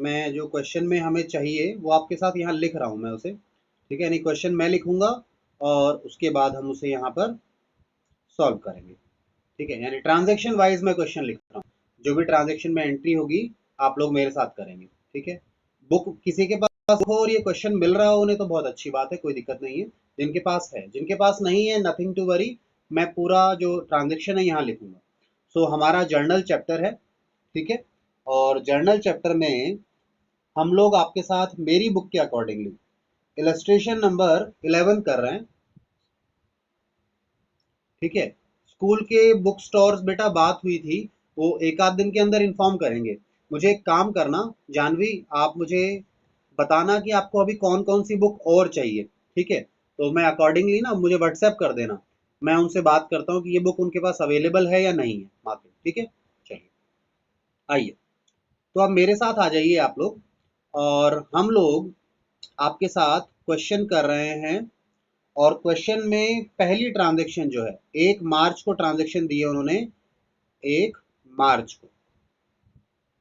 मैं जो क्वेश्चन में हमें चाहिए वो आपके साथ यहाँ लिख रहा हूँ मैं उसे, ठीक है। यानी क्वेश्चन मैं लिखूंगा और उसके बाद हम उसे यहाँ पर सॉल्व करेंगे, ठीक है। यानी ट्रांजैक्शन वाइज मैं क्वेश्चन लिख रहा हूँ, जो भी ट्रांजैक्शन में एंट्री होगी आप लोग मेरे साथ करेंगे, ठीक है। बुक किसी के पास हो और ये क्वेश्चन मिल रहा हो उन्हें तो बहुत अच्छी बात है, कोई दिक्कत नहीं है। जिनके पास है, जिनके पास नहीं है, नथिंग टू वरी, मैं पूरा जो ट्रांजैक्शन है यहाँ लिखूंगा। सो हमारा जर्नल चैप्टर है, ठीक है। और जर्नल चैप्टर में हम लोग आपके साथ मेरी बुक के अकॉर्डिंगली इलस्ट्रेशन नंबर 11 कर रहे हैं, ठीक है। स्कूल के बुक स्टोर्स बेटा बात हुई थी, वो एक आध दिन के अंदर इन्फॉर्म करेंगे। मुझे एक काम करना जानवी, आप मुझे बताना कि आपको अभी कौन कौन सी बुक और चाहिए, ठीक है। तो मैं अकॉर्डिंगली ना मुझे व्हाट्सएप कर देना, मैं उनसे बात करता हूँ कि ये बुक उनके पास अवेलेबल है या नहीं है मार्केट, ठीक है। चलिए आइए, तो अब मेरे साथ आ जाइए आप लोग, और हम लोग आपके साथ क्वेश्चन कर रहे हैं। और क्वेश्चन में पहली ट्रांजैक्शन जो है 1 मार्च को ट्रांजैक्शन दी है उन्होंने, 1 मार्च को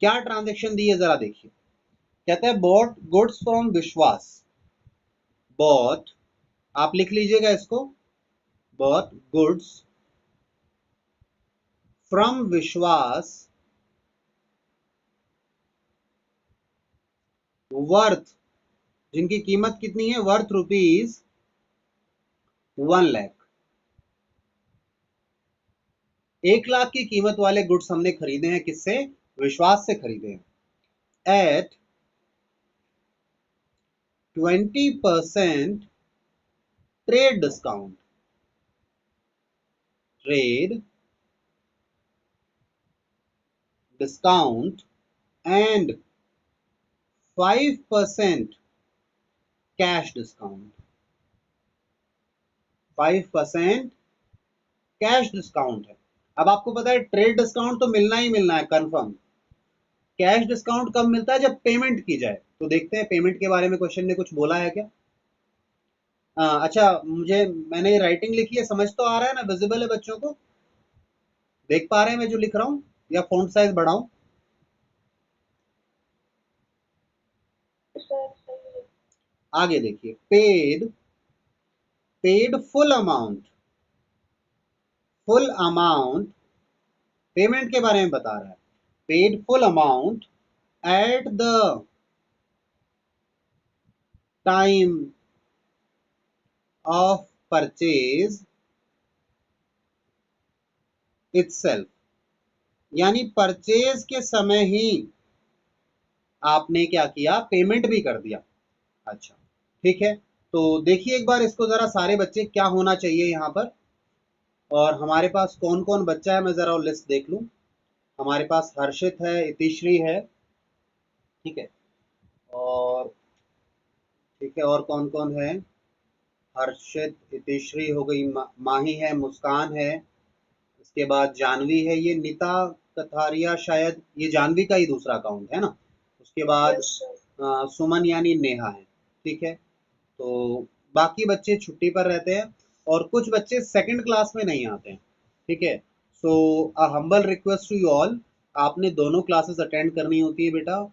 क्या ट्रांजैक्शन दी है जरा देखिए। कहते हैं बॉट गुड्स फ्रॉम विश्वास, बॉट, आप लिख लीजिएगा इसको, बॉट गुड्स फ्रॉम विश्वास वर्थ, जिनकी कीमत कितनी है, वर्थ रुपीज 1 लाख। 1 लाख की कीमत वाले गुड्स हमने खरीदे हैं, किससे, विश्वास से खरीदे हैं। At 20% trade discount, trade discount and 5% cash discount, 5% cash discount है। अब आपको पता है ट्रेड डिस्काउंट तो मिलना ही मिलना है कंफर्म। कैश डिस्काउंट कब मिलता है, जब पेमेंट की जाए। तो देखते हैं पेमेंट के बारे में क्वेश्चन ने कुछ बोला है क्या। अच्छा, मुझे, मैंने राइटिंग लिखी है, समझ तो आ रहा है ना, विजिबल है बच्चों को, देख पा रहे हैं मैं जो लिख रहा हूँ, या फॉन्ट साइज बढ़ाऊं। आगे देखिए, paid, paid full amount, full amount payment के बारे में बता रहा है। Paid full amount at the time of purchase itself, यानी परचेज के समय ही आपने क्या किया, पेमेंट भी कर दिया। अच्छा, ठीक है। तो देखिए एक बार इसको जरा, सारे बच्चे क्या होना चाहिए यहाँ पर, और हमारे पास कौन कौन बच्चा है मैं जरा लिस्ट देख लूं। हमारे पास हर्षित है, इतिश्री है, ठीक है। और ठीक है, और कौन कौन है, हर्षित, इतिश्री हो गई, माही है, मुस्कान है, इसके बाद जानवी है, ये नीता कथारिया शायद ये जानवी का ही दूसरा अकाउंट है ना। उसके बाद सुमन यानी नेहा है, ठीक है। तो बाकी बच्चे छुट्टी पर रहते हैं, और कुछ बच्चे सेकंड क्लास में नहीं आते हैं, ठीक है। So a humble request to you all, आपने दोनों क्लासेस अटेंड करनी होती है बेटा।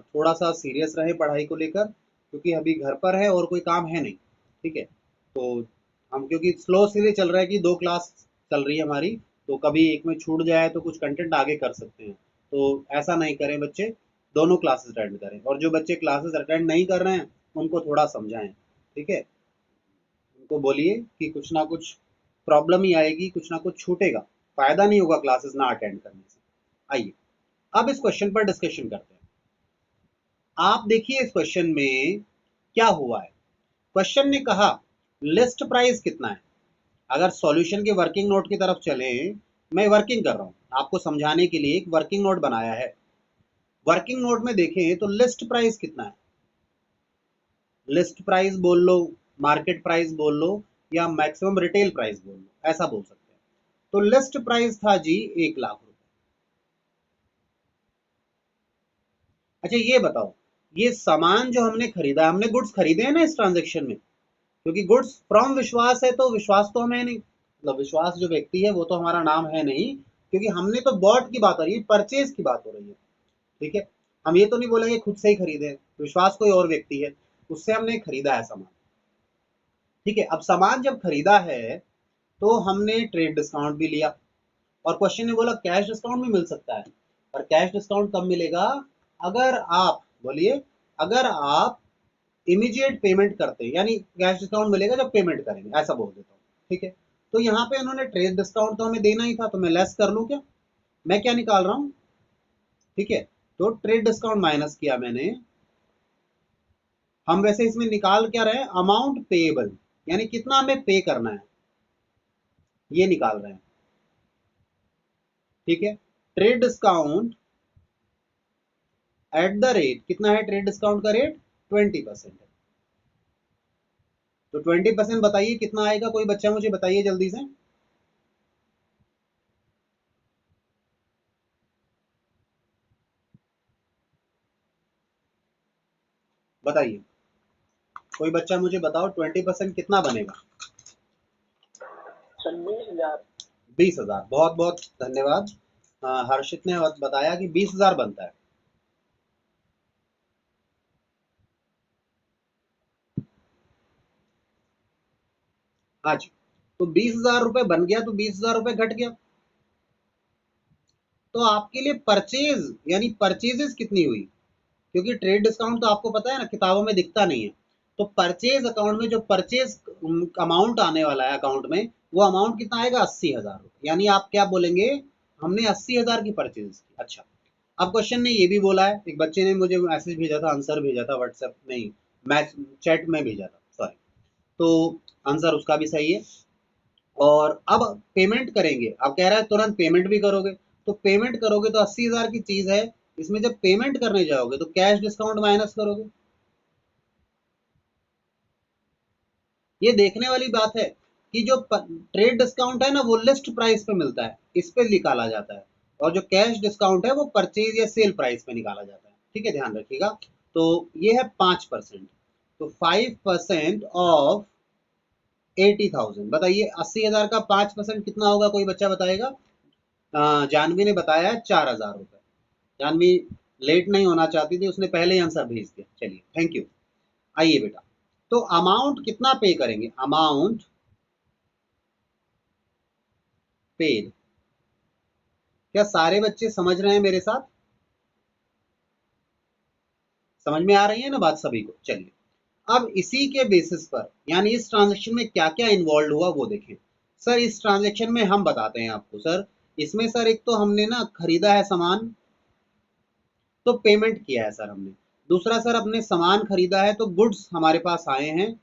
थोड़ा सा सीरियस रहे पढ़ाई को लेकर, क्योंकि अभी घर पर है और कोई काम है नहीं, ठीक है। तो हम क्योंकि स्लो इसलिए चल रहा है कि 2 क्लास चल रही है हमारी, तो कभी एक में छूट जाए तो कुछ कंटेंट आगे कर सकते हैं। तो ऐसा नहीं करें बच्चे, दोनों क्लासेस अटेंड करें, और जो बच्चे क्लासेस अटेंड नहीं कर रहे हैं उनको थोड़ा समझाएं, ठीक है। उनको बोलिए कि कुछ ना कुछ प्रॉब्लम ही आएगी, कुछ ना कुछ छूटेगा, फायदा नहीं होगा क्लासेस ना अटेंड करने से। आइए अब इस क्वेश्चन पर डिस्कशन करते हैं। आप देखिए इस क्वेश्चन में क्या हुआ है। क्वेश्चन ने कहा लिस्ट प्राइस कितना है। अगर सॉल्यूशन के वर्किंग नोट की तरफ चले, मैं वर्किंग कर रहा हूं आपको समझाने के लिए, एक वर्किंग नोट बनाया है। वर्किंग नोट में देखें तो लिस्ट प्राइस कितना है, लिस्ट प्राइस बोल लो, मार्केट प्राइस बोल लो, या मैक्सिमम रिटेल प्राइस बोल लो, ऐसा बोल सकते हैं। तो लिस्ट प्राइस था जी 1 लाख रुपए। अच्छा ये बताओ, ये सामान जो हमने खरीदा, हमने गुड्स खरीदे हैं ना इस ट्रांजेक्शन में, क्योंकि गुड्स फ्रॉम विश्वास है तो विश्वास तो हमें नहीं, मतलब विश्वास जो व्यक्ति है वो तो हमारा नाम है नहीं, क्योंकि हमने तो बॉट की बात हो रही है, परचेज की बात हो रही है, ठीक है। हम ये तो नहीं बोलेंगे खुद से ही खरीदे, विश्वास कोई और व्यक्ति है, उससे हमने खरीदा है सामान। ठीक है, अब सामान जब खरीदा है तो हमने ट्रेड डिस्काउंट भी लिया, और क्वेश्चन ने बोला कैश डिस्काउंट भी मिल सकता है। और कैश डिस्काउंट कब मिलेगा? अगर आप, बोलिए, अगर आप इमीडिएट पेमेंट करते हैं, यानी कैश डिस्काउंट मिलेगा जब पेमेंट करेंगे, ऐसा बोल देता हूँ। ठीक है, तो यहाँ पे उन्होंने ट्रेड डिस्काउंट तो हमें देना ही था, तो मैं लेस कर लूँ क्या? मैं क्या निकाल रहा हूँ? ठीक है, तो ट्रेड डिस्काउंट माइनस किया मैंने। हम वैसे इसमें निकाल क्या रहे हैं? अमाउंट पेएबल, यानी कितना हमें पे करना है, ये निकाल रहे हैं। ठीक है, trade discount at the rate, कितना है ट्रेड डिस्काउंट का रेट? 20% है। तो 20% बताइए कितना आएगा, कोई बच्चा मुझे बताइए जल्दी से। बताइए, कोई बच्चा मुझे बताओ 20% कितना बनेगा? 20,000। 20,000, बहुत बहुत धन्यवाद। हर्षित ने बताया कि 20,000 बनता है। हाँ जी, तो 20,000 रुपए बन गया, तो 20,000 रुपए घट गया। तो आपके लिए परचेज, यानी परचेजेस कितनी हुई? क्योंकि ट्रेड डिस्काउंट तो आपको पता है ना, किताबों में दिखता नहीं है। तो परचेज अकाउंट में जो परचेज अमाउंट आने वाला है अकाउंट में, वो अमाउंट कितना आएगा? 80,000 रुपये। यानी आप क्या बोलेंगे? हमने 80,000 की परचेज की। अच्छा, अब क्वेश्चन ने ये भी बोला है, एक बच्चे ने मुझे मैसेज भेजा था, आंसर भेजा था व्हाट्सएप, नहीं मैच चैट में भेजा था, सॉरी। तो आंसर उसका भी सही है। और अब पेमेंट करेंगे, अब कह रहा है तुरंत पेमेंट भी करोगे, तो पेमेंट करोगे तो 80,000 की चीज है, इसमें जब पेमेंट करने जाओगे तो कैश डिस्काउंट माइनस करोगे। ये देखने वाली बात है कि जो ट्रेड डिस्काउंट है ना, वो लिस्ट प्राइस पे मिलता है, इस पे निकाला जाता है, और जो कैश डिस्काउंट है वो परचेज या सेल प्राइस पे निकाला जाता है। ठीक है, ध्यान रखिएगा। तो ये है 5%, तो 5% ऑफ 80,000, बताइए 80,000 का 5% कितना होगा, कोई बच्चा बताएगा? जानवी ने बताया है 4,000 रुपए। जानवी लेट नहीं होना चाहती थी, उसने पहले ही आंसर भेज दिया। चलिए, थैंक यू। आइए बेटा, तो अमाउंट कितना पे करेंगे? Amount paid. क्या सारे बच्चे समझ रहे हैं मेरे साथ? समझ में आ रही है ना बात सभी को? चलिए, अब इसी के बेसिस पर, यानी इस ट्रांजेक्शन में क्या क्या इन्वॉल्व हुआ वो देखें। सर इस ट्रांजेक्शन में हम बताते हैं आपको। सर इसमें सर एक तो हमने ना खरीदा है सामान, तो पेमेंट किया है सर हमने। दूसरा सर अपने सामान खरीदा है तो गुड्स हमारे पास आए हैं,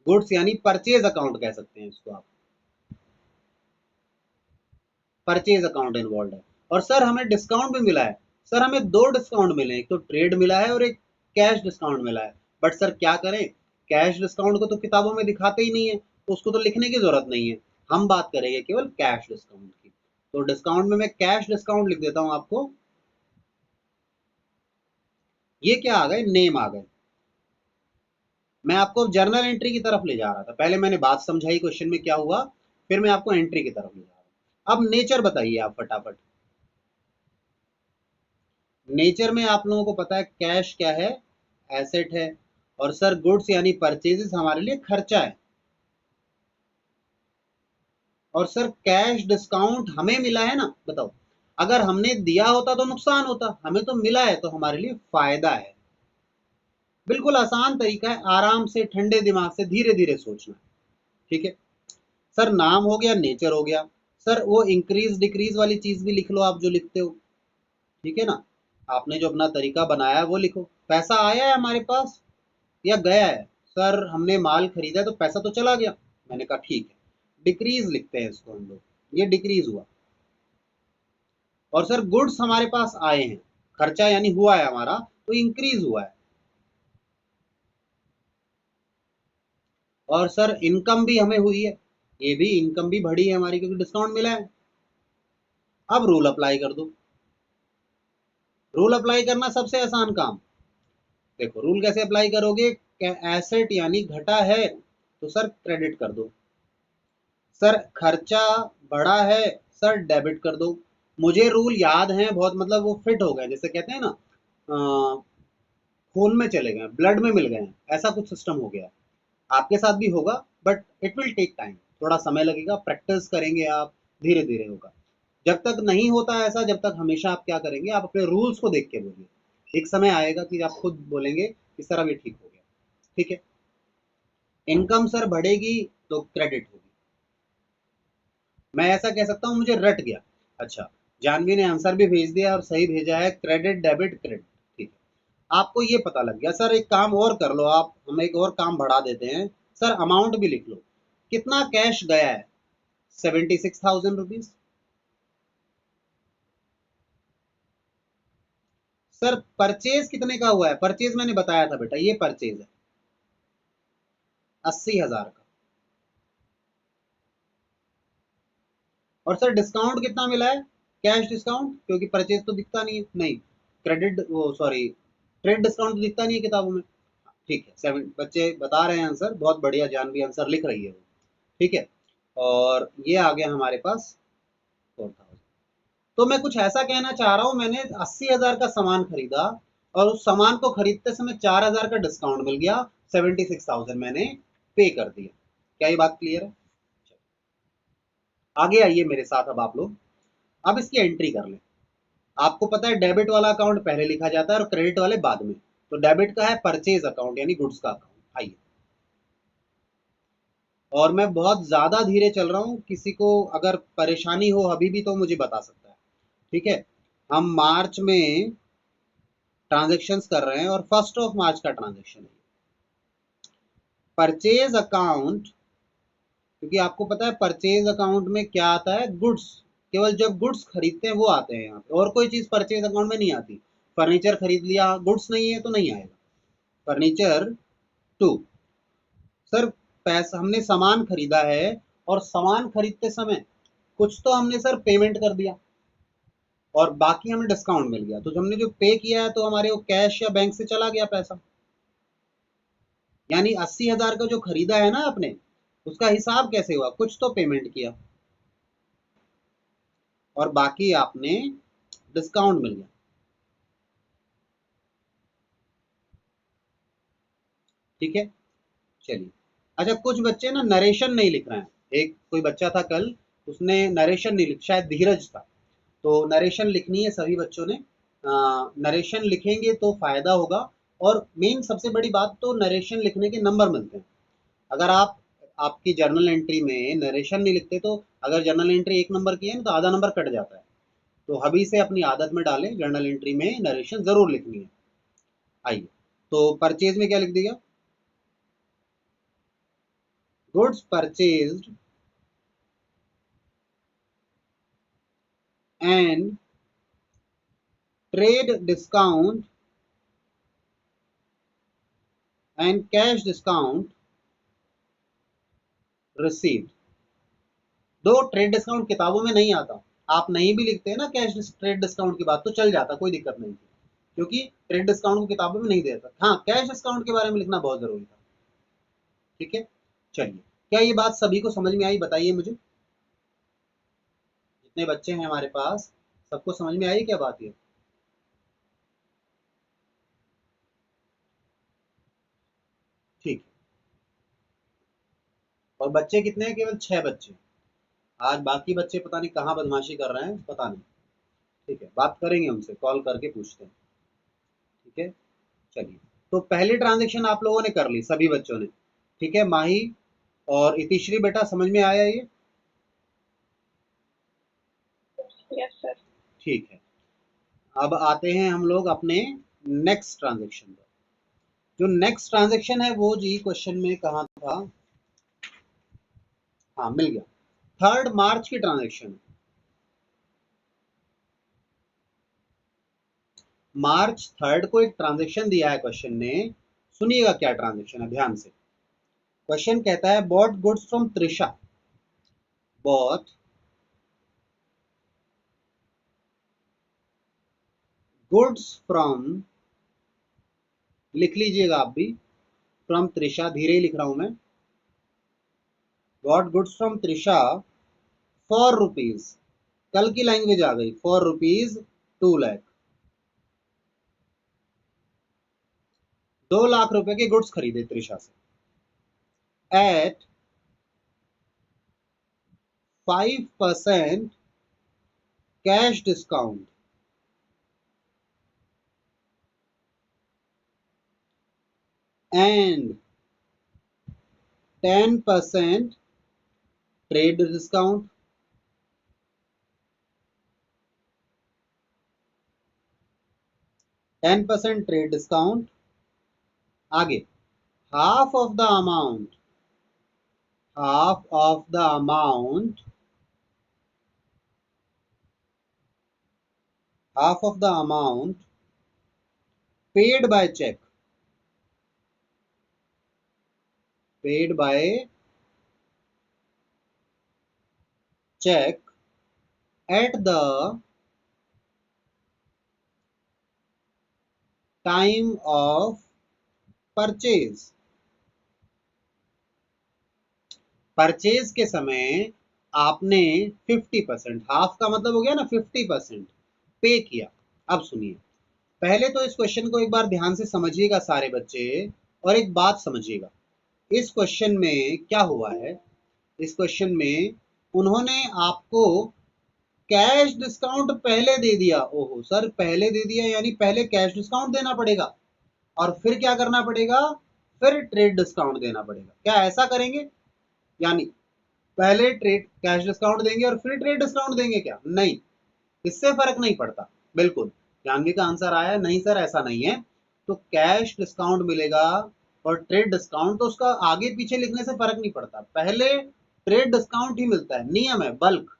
गुड्स यानी परचेज अकाउंट कह सकते हैं इसको आप, परचेज अकाउंट इन्वॉल्व है। और सर हमें डिस्काउंट भी मिला है। सर हमें दो डिस्काउंट मिले हैं, एक तो ट्रेड मिला है और एक कैश डिस्काउंट मिला है। बट सर क्या करें, कैश डिस्काउंट को तो किताबों में दिखाते ही नहीं है, तो उसको तो लिखने की जरूरत नहीं है। हम बात करेंगे केवल कैश डिस्काउंट की। तो डिस्काउंट में मैं कैश डिस्काउंट लिख देता हूं आपको। ये क्या आ गए? नेम आ गए। मैं आपको जर्नल एंट्री की तरफ ले जा रहा था, पहले मैंने बात समझाई क्वेश्चन में क्या हुआ, फिर मैं आपको एंट्री की तरफ ले जा रहा हूं। अब नेचर बताइए आप फटाफट। नेचर में आप लोगों को पता है कैश क्या है? एसेट है। और सर गुड्स यानी परचेजेस हमारे लिए खर्चा है। और सर कैश डिस्काउंट हमें मिला है ना, बताओ, अगर हमने दिया होता तो नुकसान होता, हमें तो मिला है तो हमारे लिए फायदा है। बिल्कुल आसान तरीका है, आराम से ठंडे दिमाग से धीरे धीरे सोचना। ठीक है, सर नाम हो गया, नेचर हो गया। सर वो इंक्रीज डिक्रीज वाली चीज भी लिख लो आप जो लिखते हो। ठीक है ना, आपने जो अपना तरीका बनाया है वो लिखो। पैसा आया है हमारे पास या गया है? सर हमने माल खरीदा तो पैसा तो चला गया। मैंने कहा ठीक है, डिक्रीज लिखते हैं इसको हम लोग, ये डिक्रीज हुआ। और सर गुड्स हमारे पास आए हैं, खर्चा यानी हुआ है हमारा, तो इंक्रीज हुआ है। और सर इनकम भी हमें हुई है, ये भी इनकम भी बढ़ी है हमारी क्योंकि डिस्काउंट मिला है। अब रूल अप्लाई कर दो। रूल अप्लाई करना सबसे आसान काम। देखो रूल कैसे अप्लाई करोगे? एसेट यानी घटा है तो सर क्रेडिट कर दो। सर खर्चा बढ़ा है, सर डेबिट कर दो। मुझे रूल याद हैं बहुत, मतलब वो फिट हो गए, जैसे कहते हैं ना खून में चले गए, ब्लड में मिल गए हैं, ऐसा कुछ सिस्टम हो गया है। आपके साथ भी होगा, but it will take time, थोड़ा समय लगेगा, प्रैक्टिस करेंगे आप, धीरे धीरे होगा। जब तक नहीं होता ऐसा, जब तक हमेशा आप क्या करेंगे, आप अपने रूल्स को देख के बोलिए। एक समय आएगा कि आप खुद बोलेंगे कि सर अब ये ठीक हो गया। ठीक है। इनकम सर बढ़ेगी तो क्रेडिट होगी। मैं ऐसा कह सकता हूँ मुझे रट गया। अच्छा, जानवी ने आंसर भी भेज दिया और सही भेजा है, क्रेडिट डेबिट क्रेडिट। ठीक है, आपको ये पता लग गया। सर एक काम और कर लो आप, हम एक और काम बढ़ा देते हैं। सर अमाउंट भी लिख लो, कितना कैश गया है? 76,000 रुपीज। सर परचेज कितने का हुआ है? परचेज मैंने बताया था बेटा, ये परचेज है 80,000 का। और सर डिस्काउंट कितना मिला है? कैश डिस्काउंट, क्योंकि परचेज तो दिखता नहीं है, नहीं क्रेडिट, वो सॉरी, ट्रेड डिस्काउंट तो दिखता नहीं है किताबों में। ठीक है, 7 बच्चे बता रहे हैं आंसर, बहुत बढ़िया, जानवी आंसर लिख रही है वो। ठीक है, और ये आ गया हमारे पास 4,000। तो मैं कुछ ऐसा कहना चाह रहा हूं, मैंने 80,000 का सामान खरीदा और उस सामान को खरीदते समय 4,000 का डिस्काउंट मिल गया, 76,000 मैंने पे कर दिया। क्या ये बात क्लियर है? आगे आइए मेरे साथ, अब आप लोग अब इसकी एंट्री कर लें। आपको पता है डेबिट वाला अकाउंट पहले लिखा जाता है और क्रेडिट वाले बाद में। तो डेबिट का है परचेज अकाउंट, यानी गुड्स का अकाउंट। आइए, और मैं बहुत ज्यादा धीरे चल रहा हूं, किसी को अगर परेशानी हो अभी भी तो मुझे बता सकता है। ठीक है, हम मार्च में ट्रांजेक्शन्स कर रहे हैं और 1 मार्च का ट्रांजेक्शन है। परचेज अकाउंट, क्योंकि आपको पता है परचेज अकाउंट में क्या आता है, गुड्स। केवल जब गुड्स खरीदते हैं वो आते हैं यहाँ पे, और कोई चीज परचेज अकाउंट में नहीं आती। फर्नीचर खरीद लिया, गुड्स नहीं है तो नहीं आएगा फर्नीचर टू। सर पैसा, हमने सामान खरीदा है और सामान खरीदते समय कुछ तो हमने सर पेमेंट कर दिया और बाकी हमें डिस्काउंट मिल गया, तो जो हमने जो पे किया है तो हमारे वो कैश या बैंक से चला गया पैसा। यानी 80,000 का जो खरीदा है ना आपने, उसका हिसाब कैसे हुआ? कुछ तो पेमेंट किया और बाकी आपने डिस्काउंट मिल गया। ठीक है, चलिए। अच्छा, कुछ बच्चे ना नरेशन नहीं लिख रहे हैं। एक कोई बच्चा था कल, उसने नरेशन नहीं लिख, शायद धीरज था। तो नरेशन लिखनी है सभी बच्चों ने। नरेशन लिखेंगे तो फायदा होगा। और मेन सबसे बड़ी बात, तो नरेशन लिखने के नंबर मिलते हैं। अगर आप आपकी जर्नल एंट्री में नरेशन नहीं लिखते, तो अगर जर्नल एंट्री 1 नंबर की है ना, तो आधा नंबर कट जाता है। तो अभी से अपनी आदत में डालें, जर्नल एंट्री में नरेशन जरूर लिखनी है। आइए, तो परचेज में क्या लिख दिया? Goods purchased and trade discount and cash discount received. दो, ट्रेड डिस्काउंट किताबों में नहीं आता। आप नहीं भी लिखते हैं ना कैश ट्रेड डिस्काउंट की बात, तो चल जाता, कोई दिक्कत नहीं थी, क्योंकि ट्रेड डिस्काउंट को किताबों में नहीं देता। हाँ, कैश डिस्काउंट के बारे में लिखना बहुत जरूरी था। ठीक है, चलिए। क्या ये बात सभी को समझ में आई? बताइए मुझे, जितने बच्चे हैं हमारे पास, सबको समझ में आई क्या बात ये? ठीक है। और बच्चे कितने हैं? केवल 6 बच्चे। आज बाकी बच्चे पता नहीं कहाँ बदमाशी कर रहे हैं, पता नहीं। ठीक है, बात करेंगे उनसे, कॉल करके पूछते हैं। ठीक है, चलिए। तो पहली ट्रांजेक्शन आप लोगों ने कर ली, सभी बच्चों ने। ठीक है, माही और इतिश्री, बेटा समझ में आया ये? Yes sir. ठीक है, अब आते हैं हम लोग अपने नेक्स्ट ट्रांजेक्शन पर। जो नेक्स्ट ट्रांजेक्शन है वो जी क्वेश्चन में कहा था? हाँ, मिल गया। 3 मार्च की ट्रांजेक्शन। मार्च 3 को एक ट्रांजेक्शन दिया है क्वेश्चन ने। सुनिएगा क्या ट्रांजेक्शन है ध्यान से। क्वेश्चन कहता है bought goods from Trisha. Bought goods from, लिख लीजिएगा आप भी, फ्रॉम त्रिशा, धीरे ही लिख रहा हूं मैं। Bought goods from Trisha for rupees कल की लैंग्वेज आ गई, फॉर ₹2 लाख। 2 लाख रुपए के गुड्स खरीदे त्रिशा से at 5% cash discount and 10% trade discount. 10% trade discount. आगे, half of the amount, half of the amount, half of the amount paid by check, paid by check at the time of purchase। Purchase के समय आपने 50%, half का मतलब हो गया ना 50% पे किया। अब सुनिए, पहले तो इस क्वेश्चन को एक बार ध्यान से समझिएगा सारे बच्चे, और एक बात समझिएगा, इस क्वेश्चन में क्या हुआ है, इस क्वेश्चन में उन्होंने आपको कैश डिस्काउंट पहले दे दिया। ओहो सर, पहले दे दिया यानी पहले कैश डिस्काउंट देना पड़ेगा और फिर क्या करना पड़ेगा, फिर ट्रेड डिस्काउंट देना पड़ेगा। क्या ऐसा करेंगे? यानी पहले ट्रेड कैश डिस्काउंट देंगे और फिर ट्रेड डिस्काउंट देंगे? क्या नहीं, इससे फर्क नहीं पड़ता। बिल्कुल जानवी का आंसर आया, नहीं सर ऐसा नहीं है। तो कैश डिस्काउंट मिलेगा और ट्रेड डिस्काउंट, तो उसका आगे पीछे लिखने से फर्क नहीं पड़ता, पहले ट्रेड डिस्काउंट ही मिलता है, नियम है, बल्क।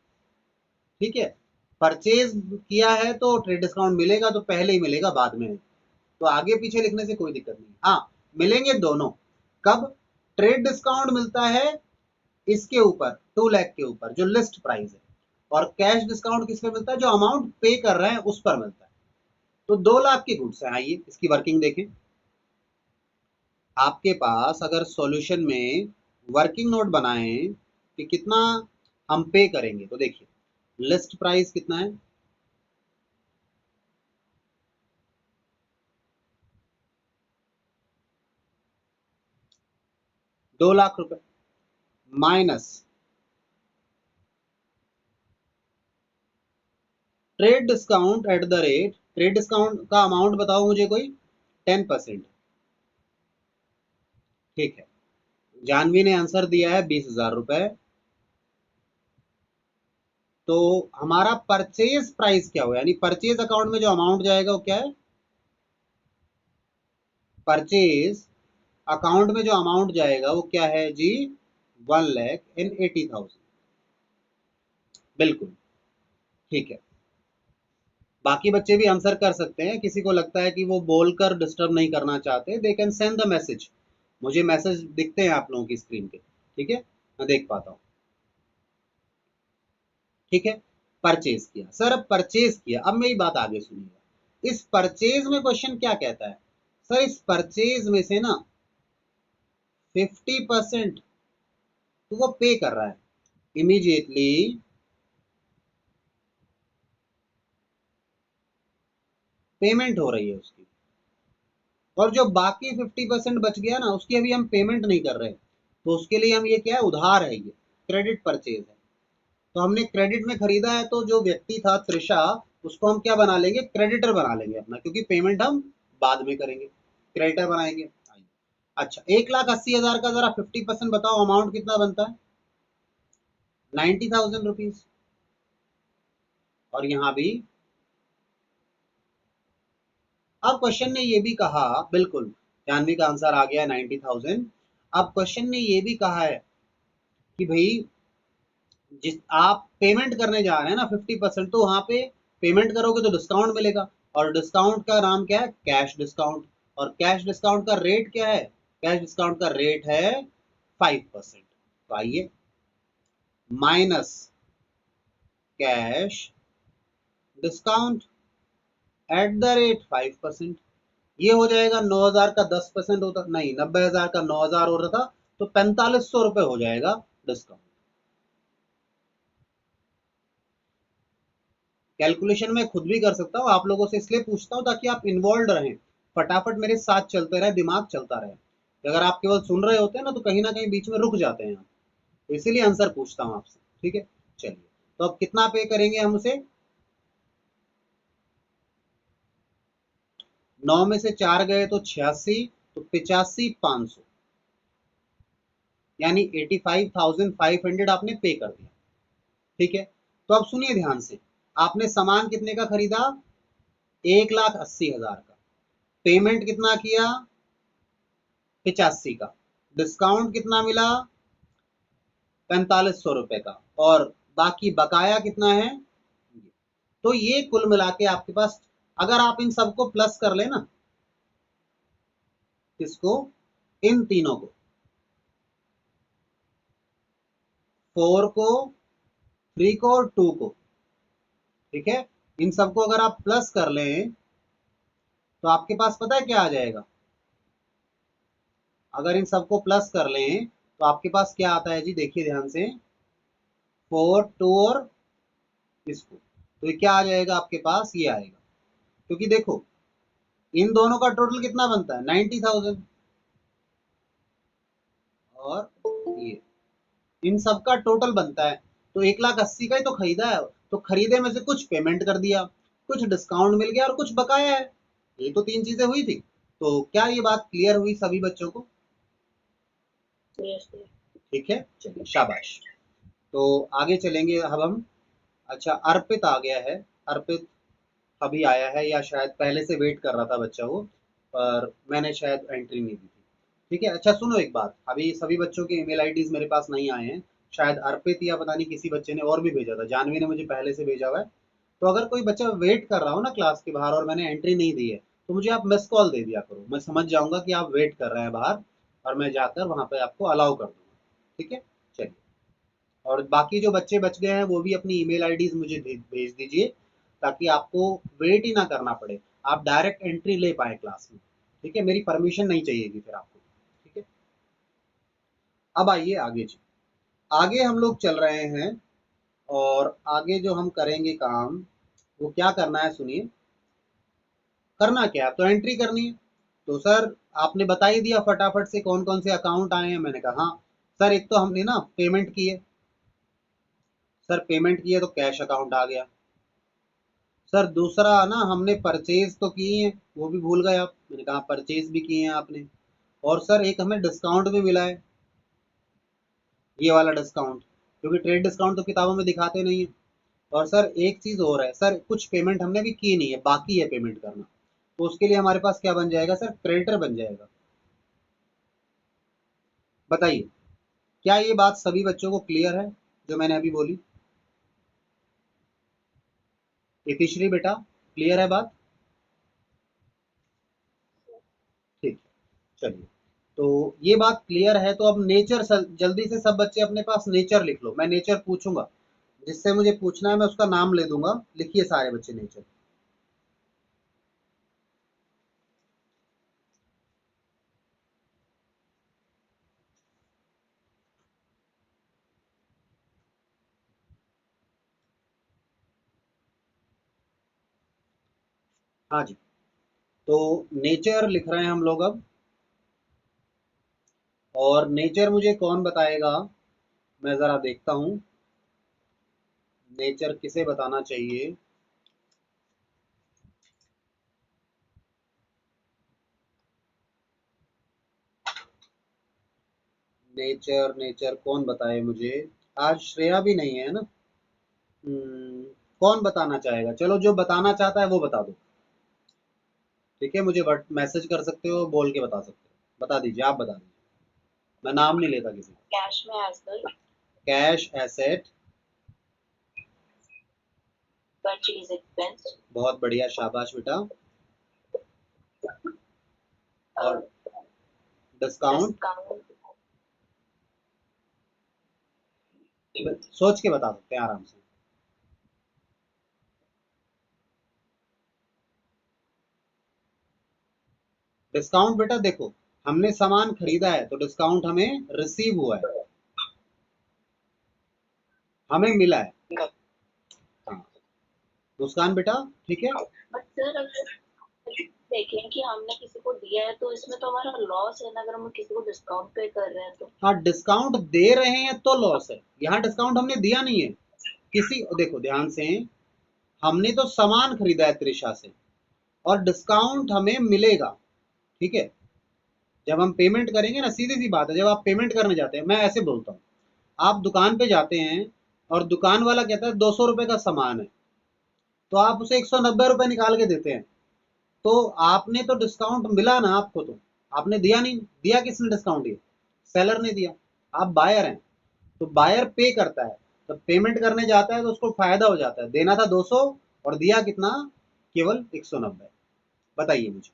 ठीक है, परचेज किया है तो ट्रेड डिस्काउंट मिलेगा, तो पहले ही मिलेगा, बाद में। तो आगे पीछे लिखने से कोई दिक्कत नहीं। हाँ, मिलेंगे दोनों। कब? ट्रेड डिस्काउंट मिलता है इसके ऊपर 2 लाख के ऊपर जो लिस्ट प्राइस है, और कैश डिस्काउंट किस पे मिलता है? जो अमाउंट पे कर रहे हैं उस पर मिलता है। तो 2 लाख की गुड्स है। आइए इसकी वर्किंग देखें। आपके पास अगर सॉल्यूशन में वर्किंग नोट बनाए कि कितना हम पे करेंगे, तो देखिए लिस्ट प्राइस कितना है, 2 लाख रुपए, minus trade discount at the rate, trade discount का अमाउंट बताओ मुझे कोई, 10%। ठीक है, जानवी ने आंसर दिया है 20,000 रुपए। तो हमारा परचेज प्राइस क्या हो, यानी परचेज अकाउंट में जो अमाउंट जाएगा वो क्या है? परचेज अकाउंट में जो अमाउंट जाएगा वो क्या है जी? 1,80,000। बिल्कुल ठीक है। बाकी बच्चे भी आंसर कर सकते हैं, किसी को लगता है कि वो बोलकर डिस्टर्ब नहीं करना चाहते, they can send the message. मुझे मैसेज दिखते हैं आप लोगों की स्क्रीन पे, ठीक है, मैं देख पाता हूँ। ठीक है, परचेज किया सर, अब परचेज किया, अब मेरी बात आगे सुनिएगा। इस परचेज में क्वेश्चन क्या कहता है सर, इस परचेज में से ना 50% तो वो पे कर रहा है इमीडिएटली, पेमेंट हो रही है उसकी, और जो बाकी 50% बच गया ना उसकी अभी हम पेमेंट नहीं कर रहे, तो उसके लिए हम ये क्या है, उधार है, ये क्रेडिट परचेज है। तो हमने क्रेडिट में खरीदा है, तो जो व्यक्ति था त्रिशा, उसको हम क्या बना लेंगे, क्रेडिटर बना लेंगे अपना, क्योंकि पेमेंट हम बाद में करेंगे, क्रेडिटर बनाएंगे। अच्छा, 1,80,000 का जरा 50% बताओ, अमाउंट कितना बनता है? 90,000 रुपीज। और यहां भी अब क्वेश्चन ने ये भी कहा, बिल्कुल जानवी का आंसर आ गया 90,000। अब क्वेश्चन ने ये भी कहा है कि भाई जिस आप पेमेंट करने जा रहे हैं ना 50%, तो वहां पे पेमेंट करोगे तो डिस्काउंट मिलेगा, और डिस्काउंट का नाम क्या है? Cash discount. और कैश डिस्काउंट का रेट क्या है? कैश डिस्काउंट का रेट है 5%। तो आइए, minus cash discount at the rate 5%, ये हो जाएगा 9,000 का 10% होता, नहीं 90,000 का 9,000 हो रहा था, तो 4,500 रुपए हो जाएगा डिस्काउंट। कैलकुलेशन मैं खुद भी कर सकता हूँ, आप लोगों से इसलिए पूछता हूँ ताकि आप इन्वॉल्व रहें, फटाफट मेरे साथ चलते रहे, दिमाग चलता रहे। अगर आप केवल सुन रहे होते हैं ना तो कहीं ना कहीं बीच में रुक जाते हैं, तो इसीलिए आंसर पूछता हूँ आपसे। ठीक है, चलिए, तो अब कितना पे करेंगे हम उसे? 9 में से 4 गए तो 86, तो 85,500, यानी 85,500 आपने पे कर दिया। ठीक है, तो अब सुनिए ध्यान से, आपने सामान कितने का खरीदा? 1,80,000 का। पेमेंट कितना किया? 85 का। डिस्काउंट कितना मिला? 4500 रुपए का। और बाकी बकाया कितना है? तो ये कुल मिला के आपके पास, अगर आप इन सबको प्लस कर लेना, किसको? इन तीनों को, 4 को, 3 को और 2 को। ठीक है, इन सबको अगर आप प्लस कर लें तो आपके पास पता है क्या आ जाएगा? अगर इन सबको प्लस कर लें तो आपके पास क्या आता है जी? देखिए ध्यान से, 4, 2 और इसको, तो ये क्या आ जाएगा आपके पास? ये आएगा, क्योंकि देखो इन दोनों का टोटल कितना बनता है? 90,000। और ये इन सब का टोटल बनता है, तो 1,80,000 का ही तो खरीदा है, तो खरीदे में से कुछ पेमेंट कर दिया, कुछ डिस्काउंट मिल गया और कुछ बकाया है। ये तो 3 चीजें हुई थी। तो क्या ये बात क्लियर हुई सभी बच्चों को? Yes sir. ठीक है, चलिए शाबाश। तो आगे चलेंगे अब हम। अच्छा, अर्पित आ गया है। अर्पित अभी आया है, या शायद पहले से वेट कर रहा था बच्चा वो, पर मैंने शायद एंट्री नहीं दी थी। ठीक है, अच्छा सुनो एक बात, अभी सभी बच्चों के ईमेल आईडीज मेरे पास नहीं आए हैं। शायद अर्पित या पता नहीं किसी बच्चे ने और भी भेजा था, जानवी ने मुझे पहले से भेजा हुआ है। तो अगर कोई बच्चा वेट कर रहा हो ना क्लास के बाहर और मैंने एंट्री नहीं दी है, तो मुझे आप मिस कॉल दे दिया करो, मैं समझ जाऊंगा कि आप वेट कर रहे हैं बाहर, और मैं जाकर वहां पे आपको अलाउ कर दूंगा। ठीक है, चलिए। और बाकी जो बच्चे बच गए हैं वो भी अपनी ईमेल आईडीज मुझे भेज दीजिए, ताकि आपको वेट ही ना करना पड़े, आप डायरेक्ट एंट्री ले पाए क्लास में। ठीक है, मेरी परमिशन नहीं चाहिएगी फिर आपको। ठीक है, अब आइए आगे जी। आगे हम लोग चल रहे हैं, और आगे जो हम करेंगे काम, वो क्या करना है सुनिए। करना क्या है, अब तो एंट्री करनी है। तो सर आपने बता ही दिया फटाफट से कौन कौन से अकाउंट आए हैं। मैंने कहा हाँ सर, एक तो हमने ना पेमेंट की है। सर पेमेंट की है तो कैश अकाउंट आ गया। सर दूसरा ना, हमने परचेज तो की है, वो भी भूल गए आप। मैंने कहा परचेज भी किए हैं आपने। और सर एक हमें डिस्काउंट भी मिला है, ये वाला डिस्काउंट, क्योंकि ट्रेड डिस्काउंट तो किताबों में दिखाते नहीं है। और सर एक चीज और है सर, कुछ पेमेंट हमने भी की नहीं है, बाकी है पेमेंट करना। तो उसके लिए हमारे पास क्या बन जाएगा सर? क्रेडिटर बन जाएगा। बताइए, क्या ये बात सभी बच्चों को क्लियर है जो मैंने अभी बोली? इतिश्री बेटा, क्लियर है बात? ठीक, चलिए। तो ये बात क्लियर है, तो अब नेचर, जल्दी से सब बच्चे अपने पास नेचर लिख लो। मैं नेचर पूछूंगा, जिससे मुझे पूछना है मैं उसका नाम ले दूंगा। लिखिए सारे बच्चे नेचर। हाँ जी, तो नेचर लिख रहे हैं हम लोग अब। और नेचर मुझे कौन बताएगा? मैं जरा देखता हूँ, नेचर किसे बताना चाहिए। नेचर नेचर कौन बताए मुझे? आज श्रेया भी नहीं है ना। कौन बताना चाहेगा? चलो जो बताना चाहता है वो बता दो। ठीक है, मुझे बट मैसेज कर सकते हो, बोल के बता सकते हो, बता दीजिए, आप बता दीजिए, मैं नाम नहीं लेता किसी का। कैश में asset, cash asset, purchase expense बहुत बढ़िया, शाबाश बेटा। और और डिस्काउंट, डिस्काउंट। सोच के बता सकते हैं आराम से। डिस्काउंट बेटा देखो, हमने सामान खरीदा है तो डिस्काउंट हमें रिसीव हुआ है, हमें मिला है। हाँ, मुस्कान बेटा, ठीक है। बट सर अगर देखें कि हमने किसी को दिया है तो इसमें तो हमारा लॉस है ना, अगर हम किसी को डिस्काउंट पे कर रहे हैं तो। हाँ, डिस्काउंट दे रहे हैं तो लॉस है, यहाँ डिस्काउंट हमने दिया नहीं है किसी, देखो ध्यान से, हमने तो सामान खरीदा है त्रिशा से और डिस्काउंट हमें मिलेगा, ठीक है। जब हम पेमेंट करेंगे ना, सीधी सी बात है, जब आप पेमेंट करने जाते हैं, मैं ऐसे बोलता हूँ, आप दुकान पे जाते हैं और दुकान वाला कहता है 200 रुपए का सामान है, तो आप उसे 190 रुपए निकाल के देते हैं, तो आपने तो डिस्काउंट मिला ना आपको, तो आपने दिया नहीं, दिया किसने डिस्काउंट, ये सेलर ने दिया, आप बायर हैं, तो बायर पे करता है, तो पेमेंट करने जाता है तो उसको फायदा हो जाता है, देना था 200 और दिया कितना, केवल 190। बताइए मुझे,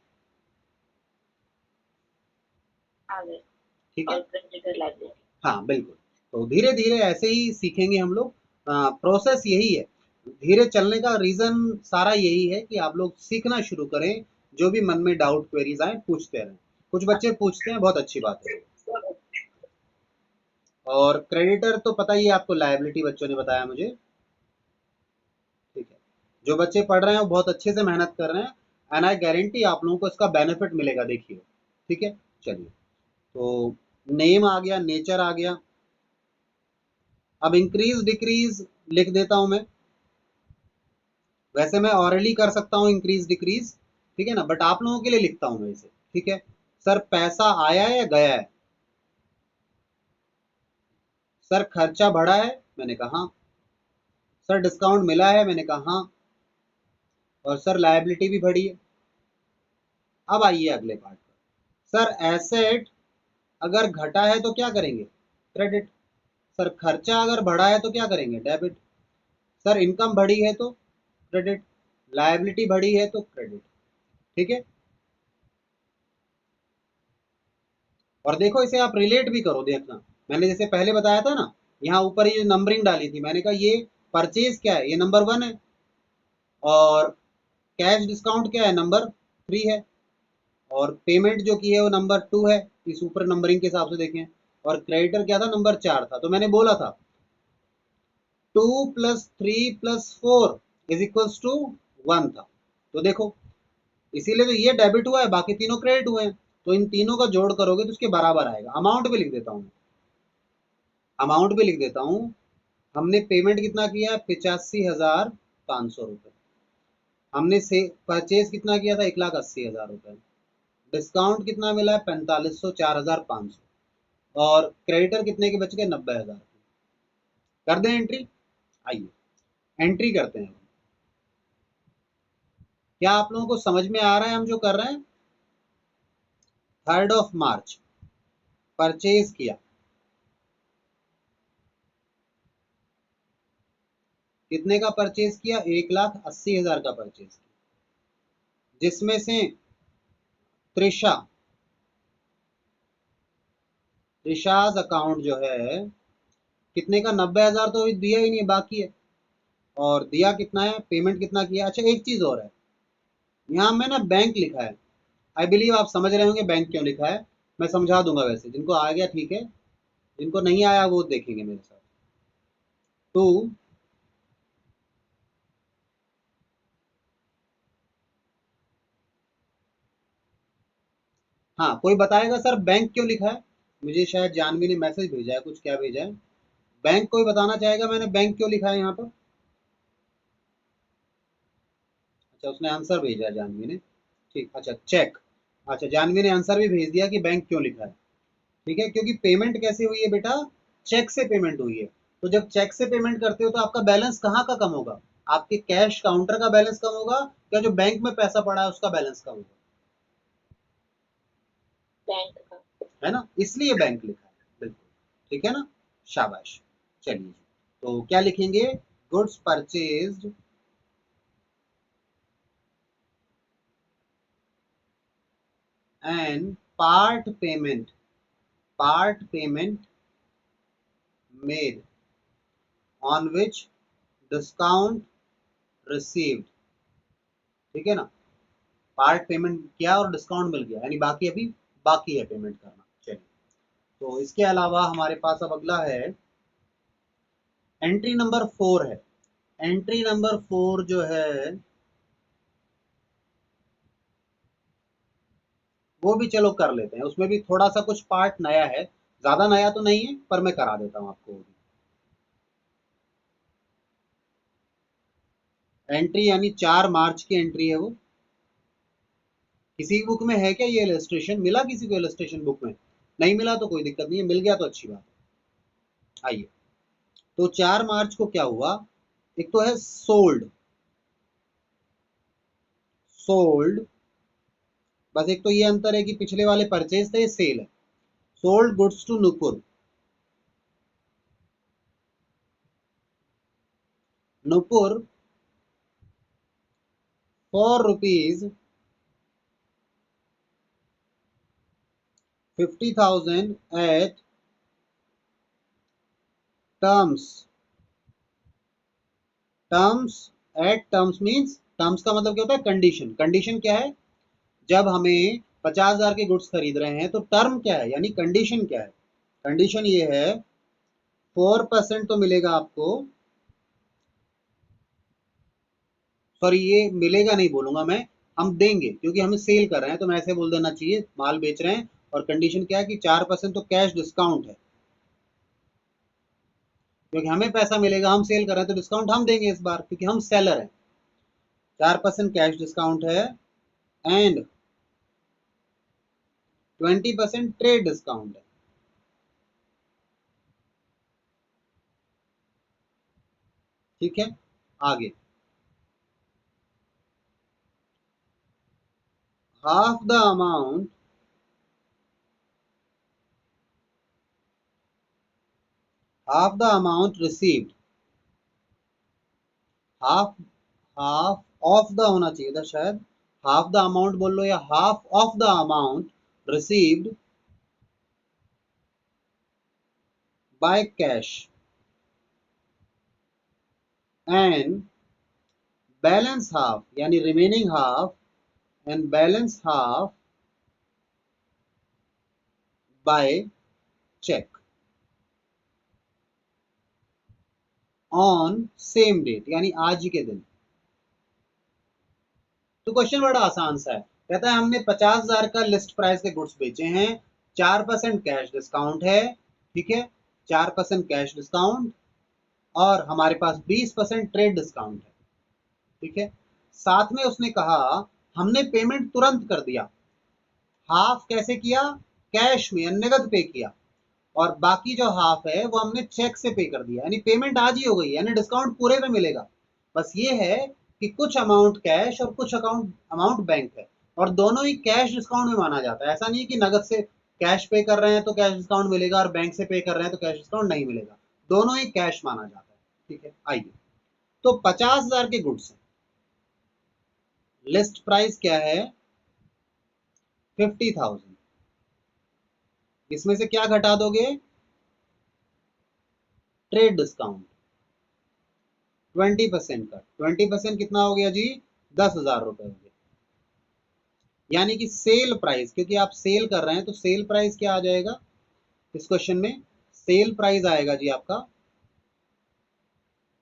आगे ठीक और है। Creditor liability. हाँ बिल्कुल, तो धीरे धीरे ऐसे ही सीखेंगे हम लोग, प्रोसेस यही है, धीरे चलने का रीजन सारा यही है कि आप लोग सीखना शुरू करें, जो भी मन में डाउट क्वेरीज आए पूछते रहें, कुछ बच्चे पूछते हैं, बहुत अच्छी बात है। और क्रेडिटर तो पता ही है आपको, लायबिलिटी बच्चों ने बताया मुझे, ठीक है। जो बच्चे पढ़ रहे हैं वो बहुत अच्छे से मेहनत कर रहे हैं, एंड आई गारंटी आप लोगों को इसका बेनिफिट मिलेगा, देखिए, ठीक है। चलिए, तो नेम आ गया, नेचर आ गया, अब इंक्रीज डिक्रीज लिख देता हूं मैं, वैसे मैं ऑरली कर सकता हूँ इंक्रीज डिक्रीज, ठीक है ना, बट आप लोगों के लिए लिखता हूं मैं इसे, ठीक है। सर पैसा आया है या गया है, सर खर्चा बढ़ा है, मैंने कहा हाँ। सर डिस्काउंट मिला है, मैंने कहा हाँ। और सर लायबिलिटी भी बढ़ी है। अब आइए अगले पार्ट पर, सर एसेट अगर घटा है तो क्या करेंगे, क्रेडिट। सर खर्चा अगर बढ़ा है तो क्या करेंगे, डेबिट। सर इनकम बढ़ी है तो क्रेडिट, लायबिलिटी बढ़ी है तो क्रेडिट, ठीक है। और देखो इसे आप रिलेट भी करो, देखना, मैंने जैसे पहले बताया था ना, यहाँ ऊपर ये नंबरिंग डाली थी, मैंने कहा ये परचेज क्या है, ये नंबर 1 है, और कैश डिस्काउंट क्या है, नंबर 3 है, और पेमेंट जो की है वो नंबर 2 है, इस ऊपर नंबरिंग के हिसाब से देखें, और क्रेडिटर क्या था, नंबर 4 था। तो मैंने बोला था 2 + 3 + 4 = 1 था, तो देखो, इसीलिए तो ये डेबिट हुआ है, बाकी तीनों क्रेडिट हुए हैं, तो इन तीनों का जोड़ करोगे तो उसके बराबर आएगा। अमाउंट भी लिख देता हूँ, अमाउंट भी लिख देता हूँ, हमने पेमेंट कितना किया है, 85,500 रुपये, हमने से परचेज कितना किया था, 1,80,000 रुपये, डिस्काउंट कितना मिला है, 4500, 4,500, और क्रेडिटर कितने के बच गए, 90,000। कर दें एंट्री, आइए एंट्री करते हैं। क्या आप लोगों को समझ में आ रहा है हम जो कर रहे हैं, 3 मार्च परचेज किया, कितने का परचेज किया, 1,80,000 का परचेज किया, जिसमें से त्रिशा, त्रिशाज अकाउंट जो है कितने का, 90,000 तो अभी दिया ही नहीं, बाकी है, और दिया कितना है, पेमेंट कितना किया। अच्छा एक चीज और है, यहाँ में ना बैंक लिखा है, आई बिलीव आप समझ रहे होंगे बैंक क्यों लिखा है, मैं समझा दूंगा, वैसे जिनको आ गया ठीक है, जिनको नहीं आया वो देखेंगे मेरे साथ। तो हाँ, कोई बताएगा सर बैंक क्यों लिखा है, मुझे शायद जानवी ने मैसेज भेजा है, कुछ क्या भेजा है, बैंक कोई बताना चाहेगा मैंने बैंक क्यों लिखा है यहाँ पर। अच्छा उसने आंसर भेजा है जानवी ने, ठीक, अच्छा चेक, अच्छा जानवी ने आंसर भी भेज दिया कि बैंक क्यों लिखा है, ठीक है, क्योंकि पेमेंट कैसे हुई है बेटा, चेक से पेमेंट हुई है, तो जब चेक से पेमेंट करते हो तो आपका बैलेंस कहाँ का कम होगा, आपके कैश काउंटर का बैलेंस कम होगा, क्या जो बैंक में पैसा पड़ा है उसका बैलेंस कम होगा, बैंक का। है ना, इसलिए बैंक लिखा है, बिल्कुल, ठीक है ना, शाबाश। चलिए, तो क्या लिखेंगे, goods purchased and part payment made on which discount received, ठीक है ना, पार्ट पेमेंट किया और डिस्काउंट मिल गया, यानी बाकी अभी बाकी है पेमेंट करना। चलिए, तो इसके अलावा हमारे पास अब अगला है, एंट्री नंबर 4 है, एंट्री नंबर 4 जो है वो भी चलो कर लेते हैं, उसमें भी थोड़ा सा कुछ पार्ट नया है, ज्यादा नया तो नहीं है पर मैं करा देता हूं आपको। एंट्री यानी 4 मार्च की एंट्री है वो। किसी बुक में है क्या ये इलस्ट्रेशन? मिला किसी को इलस्ट्रेशन बुक में? नहीं मिला तो कोई दिक्कत नहीं है, मिल गया तो अच्छी बात है। आइए, तो 4 मार्च को क्या हुआ? एक तो है सोल्ड, सोल्ड, बस एक तो ये अंतर है कि पिछले वाले परचेज थे, ये सेल है। Sold goods to Nupur, Nupur for rupees 50,000 at terms, terms at terms means, terms का मतलब क्या होता है? कंडीशन। कंडीशन क्या है? जब हमें 50,000 के गुड्स खरीद रहे हैं तो टर्म क्या है, यानी कंडीशन क्या है? कंडीशन ये है 4% तो मिलेगा आपको, सॉरी ये मिलेगा नहीं बोलूंगा मैं, हम देंगे, क्योंकि हमें सेल कर रहे हैं तो मैं ऐसे बोल देना चाहिए, माल बेच रहे हैं। और कंडीशन क्या है कि 4% तो कैश डिस्काउंट है, क्योंकि हमें पैसा मिलेगा, हम सेल कर रहे हैं तो डिस्काउंट हम देंगे इस बार, क्योंकि हम सेलर हैं। 4% कैश डिस्काउंट है एंड 20% ट्रेड डिस्काउंट है। ठीक है, आगे half the amount, half the amount received, half, half of the होना चाहिए था शायद, हाफ द अमाउंट बोल लो या half of the amount received by cash and balance half, यानी remaining half, and balance half by cheque on same date, यानी आज ही के दिन। तो क्वेश्चन बड़ा आसान सा है, कहता है हमने 50,000 का लिस्ट प्राइस के गुड्स बेचे हैं, 4% कैश डिस्काउंट है, ठीक है, 4% कैश डिस्काउंट, और हमारे पास 20% ट्रेड डिस्काउंट है, ठीक है। साथ में उसने कहा हमने पेमेंट तुरंत कर दिया, हाफ कैसे किया? कैश में, नगद पे किया, और बाकी जो हाफ है वो हमने चेक से पे कर दिया, यानी पेमेंट आज ही हो गई, यानी डिस्काउंट पूरे में मिलेगा। बस ये है कि कुछ अमाउंट कैश और कुछ अकाउंट अमाउंट बैंक है, और दोनों ही कैश डिस्काउंट में माना जाता है। ऐसा नहीं है कि नगद से कैश पे कर रहे हैं तो कैश डिस्काउंट मिलेगा और बैंक से पे कर रहे हैं तो कैश डिस्काउंट नहीं मिलेगा, दोनों ही कैश माना जाता है। ठीक है, आइए, तो 50,000 के गुड्स हैं, लिस्ट प्राइस क्या है? 50,000, इसमें से क्या घटा दोगे? ट्रेड डिस्काउंट 20% का, 20% कितना हो गया जी? 10,000 रुपए हो गया। यानी कि सेल प्राइस, क्योंकि आप सेल कर रहे हैं तो सेल प्राइस क्या आ जाएगा इस क्वेश्चन में? सेल प्राइस आएगा जी आपका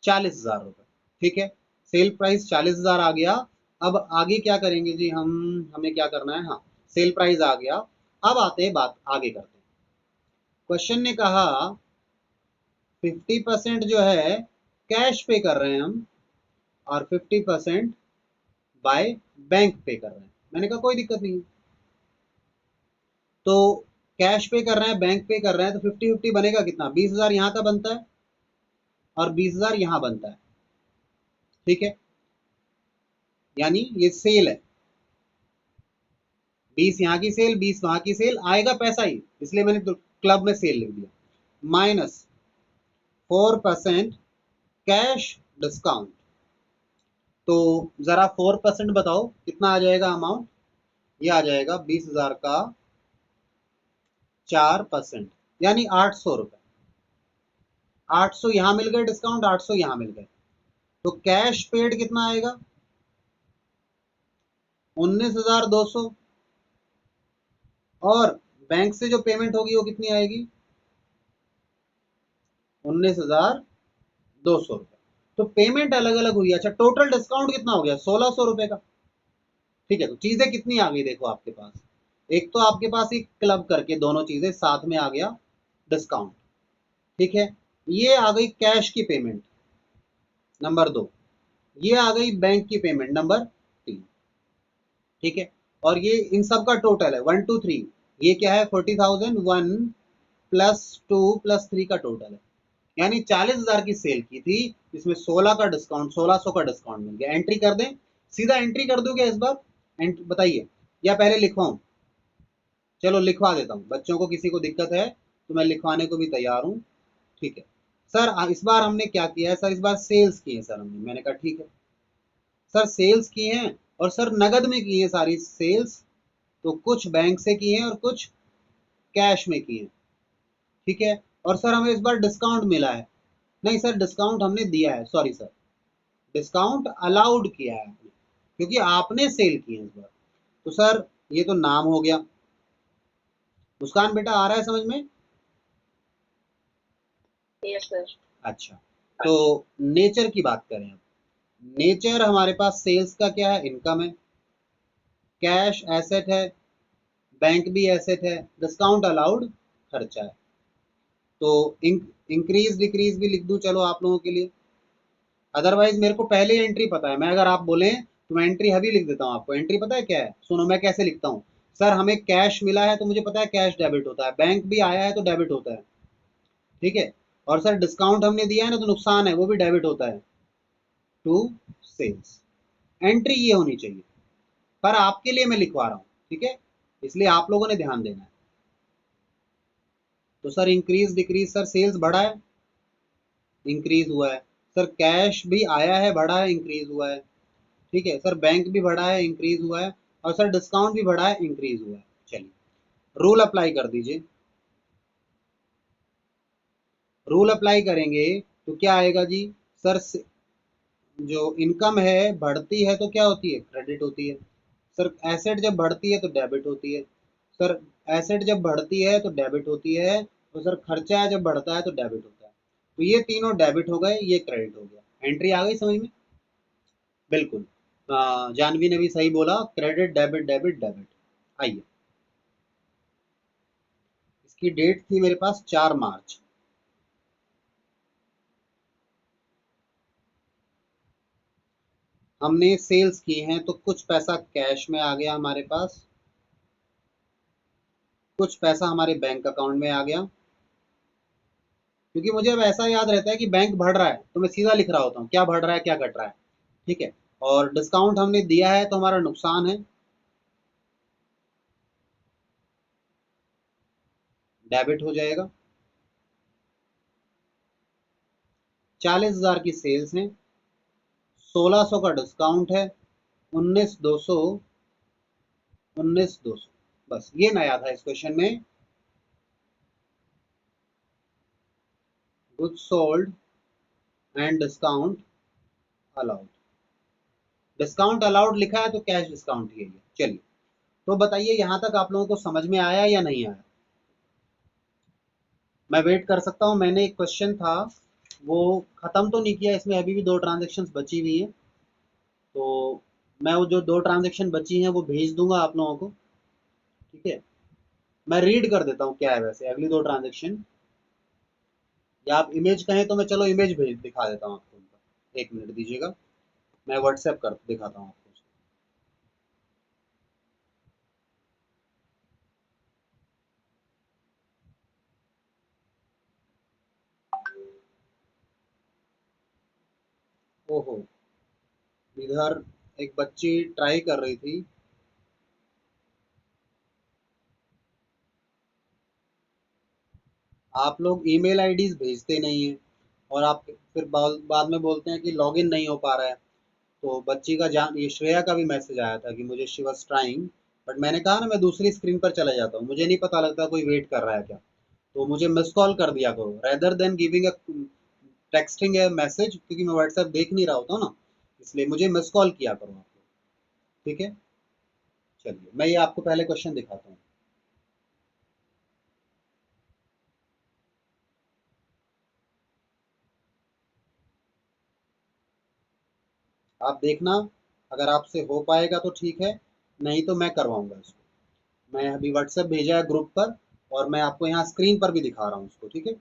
40,000 रुपए, ठीक है, सेल प्राइस 40,000 आ गया। अब आगे क्या करेंगे जी हम, हमें क्या करना है? हाँ, सेल प्राइस आ गया, अब आते हैं बात आगे करते हैं। क्वेश्चन ने कहा 50% जो है कैश पे कर रहे हैं हम, और 50% बाय बैंक पे कर रहे हैं। मैंने कहा कोई दिक्कत नहीं, तो कैश पे कर रहे हैं, बैंक पे कर रहे हैं, तो 50-50 बनेगा कितना? 20,000 यहाँ का बनता है और 20,000 यहाँ बनता है, ठीक है, यानी ये सेल है, 20 यहाँ की सेल, 20 वहां की सेल, आएगा पैसा ही, इसलिए मैंने तो क्लब में सेल लिख दिया। माइनस 4% कैश डिस्काउंट, तो जरा 4% बताओ कितना आ जाएगा अमाउंट? ये आ जाएगा 20,000 का 4%, यानी 800 रुपए। 800 यहां मिल गए डिस्काउंट, 800 यहां मिल गए, तो कैश पेड कितना आएगा? 19,200, और बैंक से जो पेमेंट होगी वो कितनी आएगी? 19,200 रुपए। तो पेमेंट अलग अलग हुई। अच्छा, टोटल डिस्काउंट कितना हो गया? 1600 रुपए का। ठीक है, तो चीजें कितनी आ गई देखो आपके पास। एक तो आपके पास एक क्लब करके दोनों चीजें साथ में आ गया डिस्काउंट। ठीक है, ये आ गई कैश की पेमेंट नंबर 2, ये आ गई बैंक की पेमेंट नंबर 3। ठीक है, और ये इन सब का टोटल है 1 2 3। ये क्या है? 40,000, 1 +2 +3 का टोटल है। यानी 40,000 की सेल की थी, इसमें 16 का डिस्काउंट, 1600 का डिस्काउंट मिल गया। एंट्री कर दें? सीधा एंट्री कर दूं क्या इस बार? बताइए, या पहले लिखवाऊं? चलो लिखवा देता हूँ, बच्चों को किसी को दिक्कत है तो मैं लिखवाने को भी तैयार हूँ। ठीक है सर, इस बार हमने क्या किया है सर? इस बार सेल्स की है सर हमने। मैंने कहा ठीक है सर, सेल्स की हैं, और सर नगद में की है सारी सेल्स। तो कुछ बैंक से की हैं और कुछ कैश में की हैं। ठीक है, और सर हमें इस बार डिस्काउंट मिला है। नहीं सर, डिस्काउंट हमने दिया है, सॉरी सर, डिस्काउंट अलाउड किया है आपने, क्योंकि आपने सेल की है इस बार। तो सर ये तो नाम हो गया। मुस्कान बेटा, आ रहा है समझ में? Yes sir. अच्छा, तो नेचर की बात करें अब। नेचर हमारे पास सेल्स का क्या है? इनकम है, कैश एसेट है, बैंक भी एसेट है, डिस्काउंट अलाउड खर्चा है। तो इंक्रीज डिक्रीज भी लिख दूं चलो आप लोगों के लिए। अदरवाइज मेरे को पहले ही एंट्री पता है। मैं अगर आप बोले तो मैं एंट्री अभी लिख देता हूँ आपको। एंट्री पता है क्या है? सुनो मैं कैसे लिखता हूँ। सर हमें कैश मिला है तो मुझे पता है कैश डेबिट होता है, बैंक भी आया है तो डेबिट होता है। ठीक है, और सर डिस्काउंट हमने दिया है ना तो नुकसान है, वो भी डेबिट होता है टू सेल्स। एंट्री ये होनी चाहिए, पर आपके लिए मैं लिखवा रहा हूँ। ठीक है, इसलिए आप लोगों ने ध्यान देना है। तो sir increase decrease, sir sales बढ़ा है, इंक्रीज हुआ है। सर कैश भी आया है, बढ़ा है, इंक्रीज हुआ है। ठीक है सर, बैंक भी बढ़ा है, इंक्रीज हुआ है। और सर डिस्काउंट भी बढ़ा है, इंक्रीज हुआ है। चलिए रूल अप्लाई कर दीजिए। रूल अप्लाई करेंगे तो क्या आएगा जी? सर जो इनकम है बढ़ती है तो क्या होती है? क्रेडिट होती है। सर एसेट जब बढ़ती है तो डेबिट होती है। सर एसेट जब बढ़ती है तो डेबिट होती है। और सर खर्चा जब बढ़ता है तो डेबिट होता है। तो ये तीनों डेबिट हो गए, ये क्रेडिट हो गया। एंट्री आ गई समझ में? बिल्कुल, जानवी ने भी सही बोला, क्रेडिट डेबिट डेबिट डेबिट। आइए, इसकी डेट थी मेरे पास 4 मार्च। हमने सेल्स की हैं तो कुछ पैसा कैश में आ गया हमारे पास, कुछ पैसा हमारे बैंक अकाउंट में आ गया। क्योंकि मुझे अब ऐसा याद रहता है कि बैंक बढ़ रहा है तो मैं सीधा लिख रहा होता हूँ क्या बढ़ रहा है क्या घट रहा है। ठीक है, और डिस्काउंट हमने दिया है तो हमारा नुकसान है, डेबिट हो जाएगा। 40,000 की सेल्स है, 1600 का डिस्काउंट है, 19,200, 19,200। बस ये नया था इस क्वेश्चन में। Good sold and discount allowed. Discount allowed लिखा है तो कैश डिस्काउंट ही है ये। चलिए, तो बताइए यहां तक आप लोगों को समझ में आया या नहीं आया? मैं वेट कर सकता हूँ। मैंने एक क्वेश्चन था वो खत्म तो नहीं किया, इसमें अभी भी 2 ट्रांजेक्शन बची हुई है। तो मैं वो जो 2 ट्रांजेक्शन बची हैं वो भेज दूंगा आप लोगों को। ठीक है, मैं रीड कर देता हूँ क्या है वैसे अगली 2 ट्रांजेक्शन। या आप इमेज कहें तो मैं चलो इमेज भेज दिखा देता हूँ आपको उनका। 1 मिनट दीजिएगा, मैं व्हाट्सएप कर दिखाता हूँ आपको। ओहो, इधर एक बच्ची ट्राई कर रही थी। आप लोग ईमेल आईडीज भेजते नहीं हैं, और आप फिर बाद में बोलते हैं कि लॉगिन नहीं हो पा रहा है। तो बच्ची का जान, ये श्रेया का भी मैसेज आया था कि मुझे शी वाज ट्राइंग, बट मैंने कहा ना मैं दूसरी स्क्रीन पर चला जाता हूँ, मुझे नहीं पता लगता कोई वेट कर रहा है क्या। तो मुझे मिस कॉल कर दिया करो rather than giving a texting A message, क्योंकि मैं व्हाट्सएप देख नहीं रहा होता ना, इसलिए मुझे मिस कॉल किया करो आप लोग। ठीक है, चलिए मैं ये आपको पहले क्वेश्चन दिखाता हूँ। आप देखना, अगर आपसे हो पाएगा तो ठीक है, नहीं तो मैं करवाऊंगा इसको। मैं अभी व्हाट्सएप भेजा है ग्रुप पर, और मैं आपको यहाँ स्क्रीन पर भी दिखा रहा हूँ उसको, ठीक है।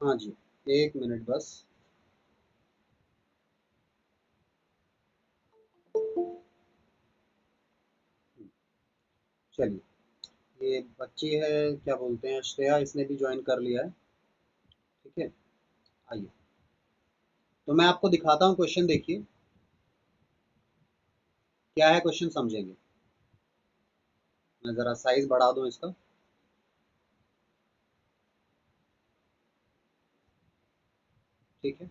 हाँ जी, 1 मिनट बस। चलिए, ये बच्ची है, क्या बोलते हैं, श्रेया, इसने भी ज्वाइन कर लिया है। ठीक है, आइए, तो मैं आपको दिखाता हूँ क्वेश्चन, देखिए क्या है क्वेश्चन, समझेंगे। मैं ज़रा साइज बढ़ा दूँ इसका। ठीक है,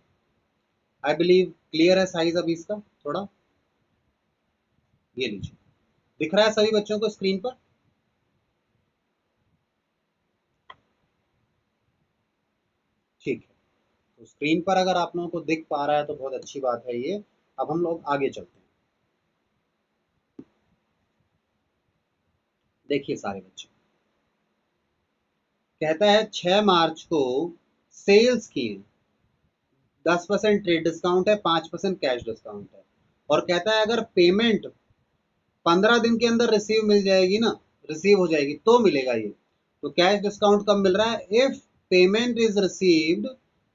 आई बिलीव क्लियर है साइज अभी इसका थोड़ा। ये लीजिए, दिख रहा है सभी बच्चों को स्क्रीन पर? ठीक है, तो स्क्रीन पर अगर आप लोगों को दिख पा रहा है तो बहुत अच्छी बात है ये। अब हम लोग आगे चलते हैं। देखिए सारे बच्चे, कहता है 6 मार्च को सेल्स की 10% ट्रेड डिस्काउंट है, 5% कैश डिस्काउंट है, और कहता है अगर पेमेंट 15 दिन के अंदर रिसीव मिल जाएगी ना, रिसीव हो जाएगी तो मिलेगा ये। तो कैश डिस्काउंट कब मिल रहा है? If payment is received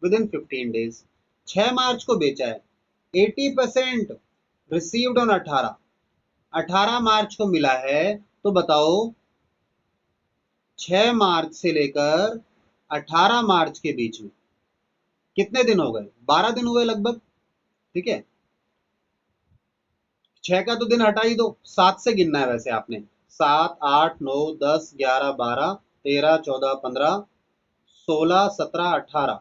with in 15 days. 6 मार्च को बेचा है, 80% रिसीव्ड ऑन 18 मार्च को मिला है। तो बताओ, 6 मार्च से लेकर 18 मार्च के बीच में कितने दिन हो गए? 12 दिन हुए लगभग। ठीक है, 6 का तो दिन हटा ही दो, 7 से गिनना है वैसे आपने। 7, 8, 9, 10, 11, 12, 13, 14, 15, 16, 17, 18,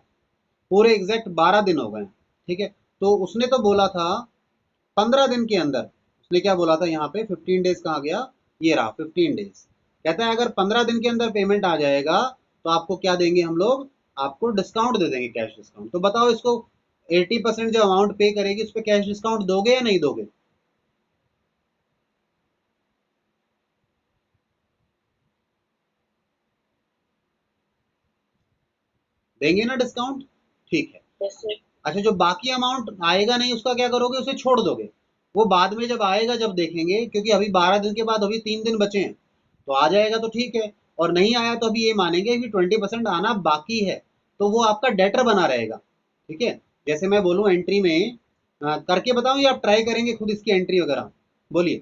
पूरे एग्जैक्ट 12 दिन हो गए। ठीक है, तो उसने तो बोला था 15 दिन के अंदर। उसने क्या बोला था यहाँ पे? 15 डेज कहाँ गया? ये रहा 15 डेज। कहता है अगर 15 दिन के अंदर पेमेंट आ जाएगा तो आपको क्या देंगे हम लोग? आपको डिस्काउंट दे देंगे, कैश डिस्काउंट। तो बताओ इसको, 80% जो अमाउंट पे करेगी उस पर कैश डिस्काउंट दोगे या नहीं दोगे? देंगे ना डिस्काउंट? ठीक है। जैसे अच्छा, जो बाकी अमाउंट आएगा नहीं उसका क्या करोगे? उसे छोड़ दोगे? वो बाद में जब आएगा, जब देखेंगे, क्योंकि अभी 12 दिन के बाद अभी 3 दिन बचे हैं, तो आ जाएगा तो ठीक है, और नहीं आया तो अभी ये मानेंगे कि 20% आना बाकी है, तो वो आपका डेटर बना रहेगा। ठीक है, जैसे मैं बोलूँ एंट्री में, करके बताऊं या आप ट्राई करेंगे खुद इसकी एंट्री वगैरह? बोलिए,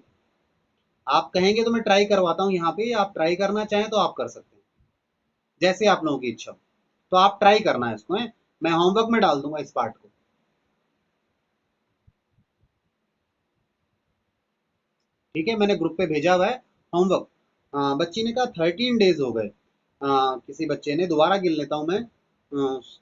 आप कहेंगे तो मैं ट्राई करवाता हूँ यहाँ पे, आप ट्राई करना चाहें तो आप कर सकते हैं, जैसे आप लोगों की इच्छा हो। तो आप ट्राई करना है इसको, है? मैं होमवर्क में डाल दूंगा इस पार्ट को। ठीक है, मैंने ग्रुप पे भेजा हुआ है होमवर्क। बच्ची ने कहा 13 डेज हो गए। किसी बच्चे ने, दोबारा गिन लेता हूँ मैं।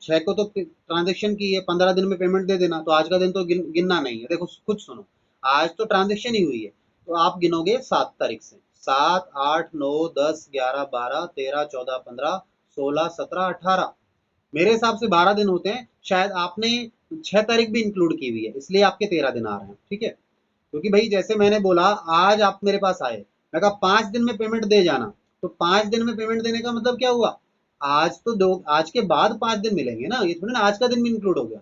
6 को तो ट्रांजेक्शन की है, 15 दिन में पेमेंट दे देना, तो आज का दिन तो गिनना नहीं है। देखो खुद सुनो, आज तो ट्रांजेक्शन ही हुई है, तो आप गिनोगे 7 तारीख से। 7, 8, 9, 10, 11, 12, 13, 14, 15, 16, 17, 18। मेरे हिसाब से 12 दिन होते हैं, शायद आपने 6 तारीख भी इंक्लूड की हुई है, इसलिए आपके 13 दिन आ रहे हैं। ठीक है, क्योंकि भाई जैसे मैंने बोला, आज आप मेरे पास आए, मैं कहा 5 दिन में पेमेंट दे जाना, तो 5 दिन में पेमेंट देने का मतलब क्या हुआ? आज तो दो, आज के बाद 5 दिन मिलेंगे ना, ये थोड़ी ना आज का दिन भी इंक्लूड हो गया।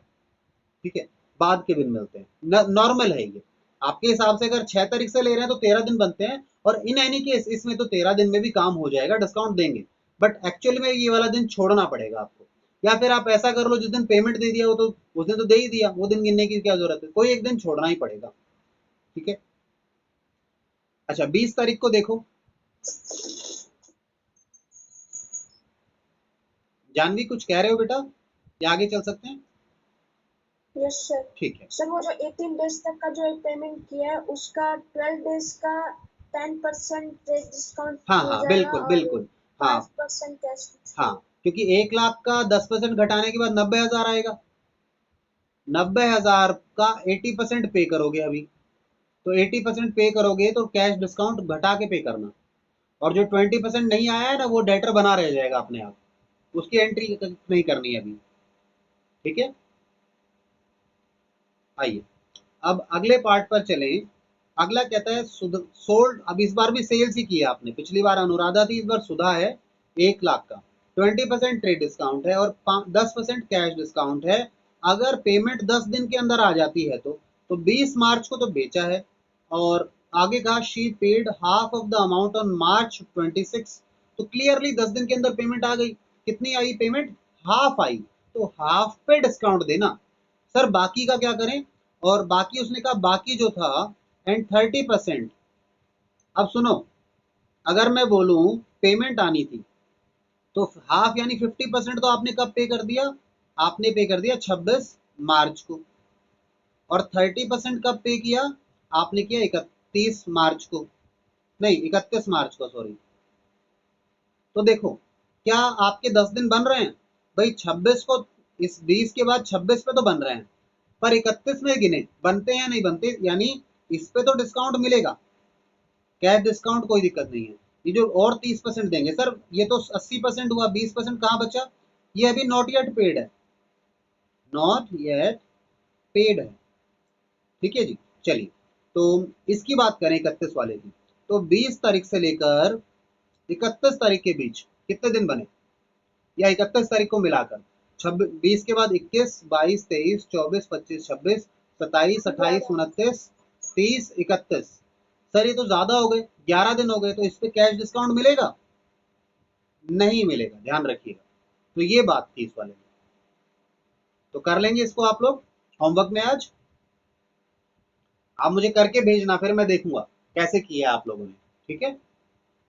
ठीक है, बाद के दिन मिलते हैं, नॉर्मल है ये। आपके हिसाब से अगर 6 तारीख से ले रहे हैं तो 13 दिन बनते हैं, और इन एनी केस इसमें तो 13 दिन में भी काम हो जाएगा, डिस्काउंट देंगे। बट एक्चुअली में ये वाला दिन छोड़ना पड़ेगा आपको, या फिर आप ऐसा कर लो, जिस दिन पेमेंट दे दिया वो तो उस दिन तो दे ही दिया, वो दिन गिनने की क्या जरूरत है? कोई एक दिन छोड़ना ही पड़ेगा। ठीक है, अच्छा 20 तारीख को देखो। जानवी कुछ कह रहे हो बेटा, या आगे चल सकते हैं? Yes sir. ठीक है, सर वो जो 18 डेज तक का जो पेमेंट किया है उसका 12 डेज का 10% डिस्काउंट हाँ हो हाँ, जाएगा बिल्कुल और बिल्कुल। हाँ 5% कैश हाँ, डिस्काउंट। क्योंकि 1 लाख का 10% घटाने के बाद 90,000 आएगा। 90,000 का 80% पे करोगे अभी, तो 80% पे करोगे तो कैश डिस्काउंट घटा के पे करना, और जो 20% नहीं आया है ना वो डेटर बना रह जाएगा अपने आप, उसकी एंट्री नहीं करनी है अभी। ठीक है, आइए अब अगले पार्ट पर चलें। अगला कहता है सोल्ड। अब इस बार भी सेल्स ही किया आपने, पिछली बार अनुराधा थी, इस बार सुधा है। 1 लाख का 20% ट्रेड डिस्काउंट है और 10% कैश डिस्काउंट है। अगर पेमेंट 10 दिन के अंदर आ जाती है तो 20 मार्च को तो बेचा है, और आगे कहा she paid half of the amount on March 26। तो क्लियरली 10 दिन के अंदर पेमेंट आ गई। कितनी आई पेमेंट? हाफ आई, तो हाफ पे डिस्काउंट देना। सर बाकी का क्या करें? और बाकी उसने कहा बाकी जो था एंड 30%। अब सुनो, अगर मैं बोलूं पेमेंट आनी थी तो हाफ यानी 50% तो आपने कब पे कर दिया? आपने पे कर दिया 26 मार्च को। और 30% कब पे किया? आपने किया 31 मार्च को, नहीं 31 मार्च को, सॉरी। तो देखो, क्या आपके 10 दिन बन रहे हैं? भाई 26 को, इस 20 के बाद 26 पे तो बन रहे हैं, पर 31 में गिने बनते हैं नहीं बनते, यानी इस पे तो डिस्काउंट मिलेगा, कैश डिस्काउंट कोई दिक्कत नहीं है। ये जो और 30% देंगे सर, ये तो 80% हुआ, 20% कहाँ बचा? ये अभी नॉट येट पेड है, नॉट येट पेड है। ठीक है जी, चलिए तो इसकी बात करें 31 वाले की, तो 20 तारीख से लेकर 31 तारीख के बीच कितने दिन बने, या 31 तारीख को मिलाकर 20 के बाद 21, 22, 23, 24, 25, 26, 27, 28, 29, 30, 31। सर ये तो ज्यादा हो गए, 11 दिन हो गए, तो इस पे कैश डिस्काउंट मिलेगा? नहीं मिलेगा, ध्यान रखिएगा। तो ये बात थी इस वाले में। तो कर लेंगे इसको आप लोग होमवर्क में आज। आप मुझे करके भेजना, फिर मैं देखूंगा कैसे किया आप लोगों ने। ठीक है।